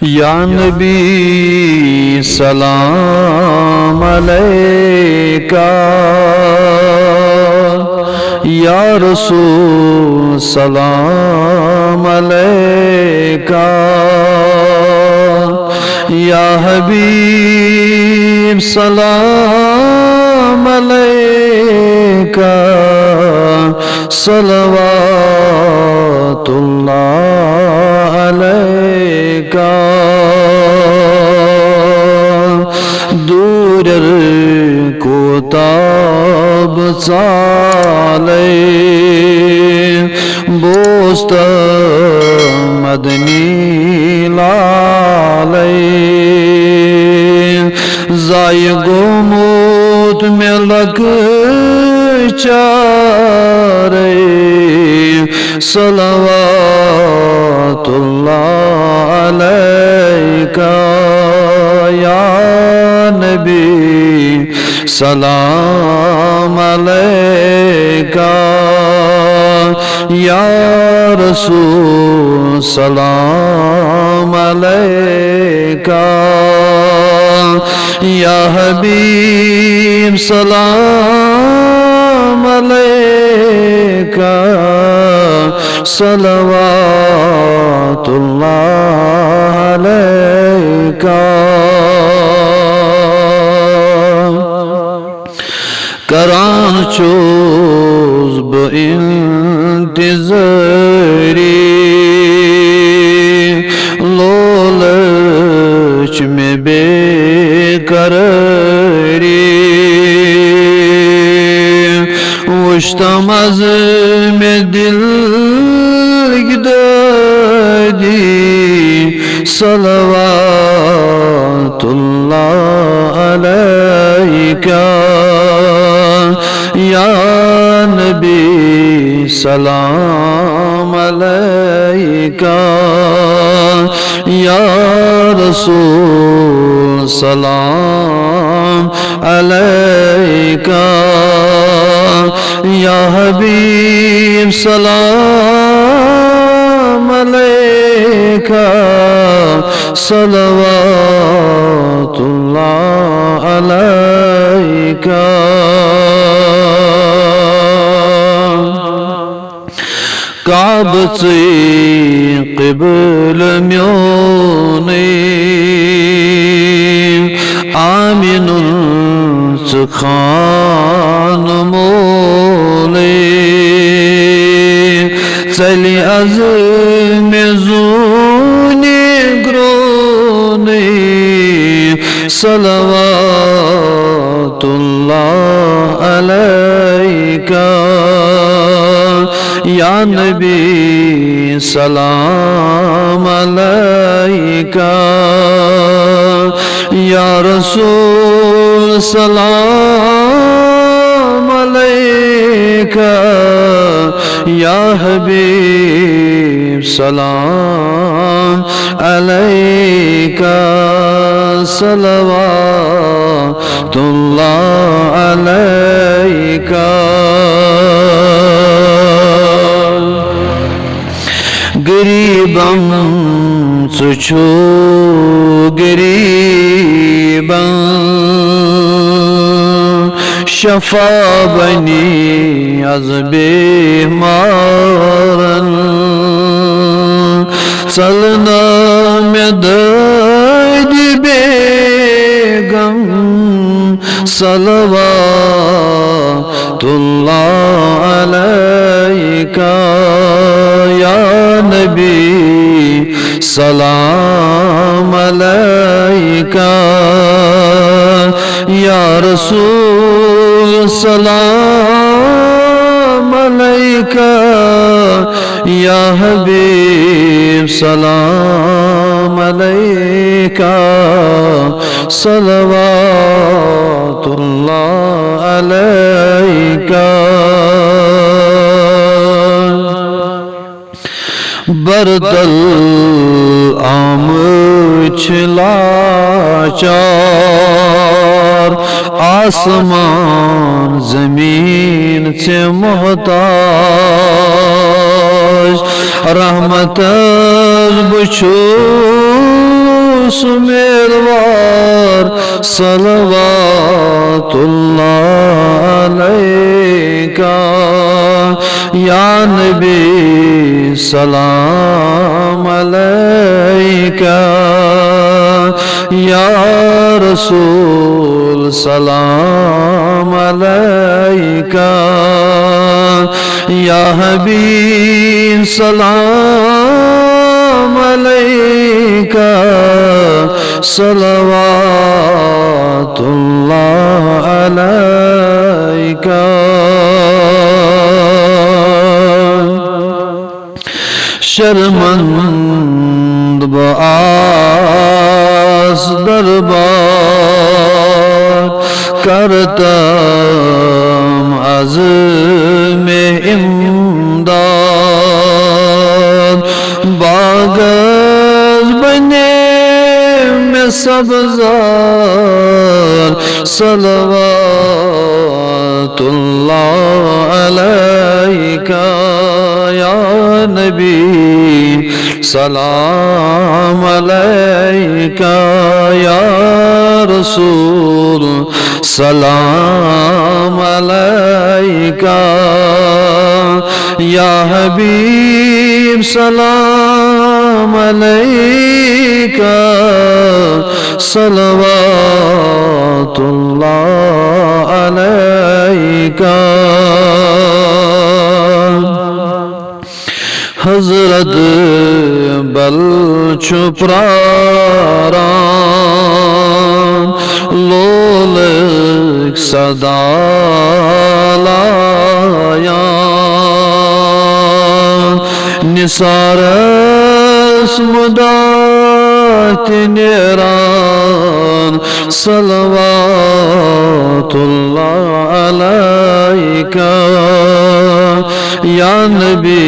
या नबी सलाम अलैका, या रसूल सलाम अलैका, या हबीब सलाम अलैका, सलवातुल्लाह अलैका। दूरर कोताब चाले बोस्त मदनी लाले, जाय गोमूत में लग चारे, सलवातुल्लाह अलैका, या नबी सलाम अलैका, या रसूल सलाम अलैका, या हबीब सलाम अलैका, सलवातुल्लाह अलैका। करां चोज ब इंतज़ारी, लोलच में बेकरारी, उश्तमज़ में दिल गिदादी, सलवातुल्लाह अलैका, या नबी सलाम अलैका, या रसूल सलाम अलैका, या हबीब सलाम अलैका, सलवातुल्लाह अलैका। काबचे क़िबल म्योने आमिनुन खान मोले, चली अज में ज़ूने ग्रोने, सलवातुल्लाह अलैका, या नबी सलाम अलैका, या रसूल सलाम अलैका, या हबीब सलाम अलैका, सलवातुल्लाह अलैका। गरीबम सुछो गरीबम, शफा बनी अज बेमारन, चलना में दर्द बेगम, सलवातुल्लाह अलैका, या नबी सलाम अलैका, या रसूल सलाम अलैका, या हबीब सलाम अलैका, सलवातुल्लाह अलैका। बरदल आम लाचार, आसमान जमीन से मोहताज, रहमत बुछो सुमेरवार सलवातुल्लाह अलैका या नबी सलाम अलैका या रसूल सलाम अलैका या हबीब सलाम अलैका सलवातुल्लाह अलैका शर्मंद बास दरबार करतम अज़ में इमदाद बागज बने में सब्ज़ार सलवातुल्लाह अलैका या नबी सलाम अलैका या रसूल सलाम अलैका या हबीब सलाम अलैका सलवातुल्लाह अलैका हज़रत बलचुप्रारान लोलक सदा लायान निसारस मुदात निरान सलवातुल्लाह अलैका या नबी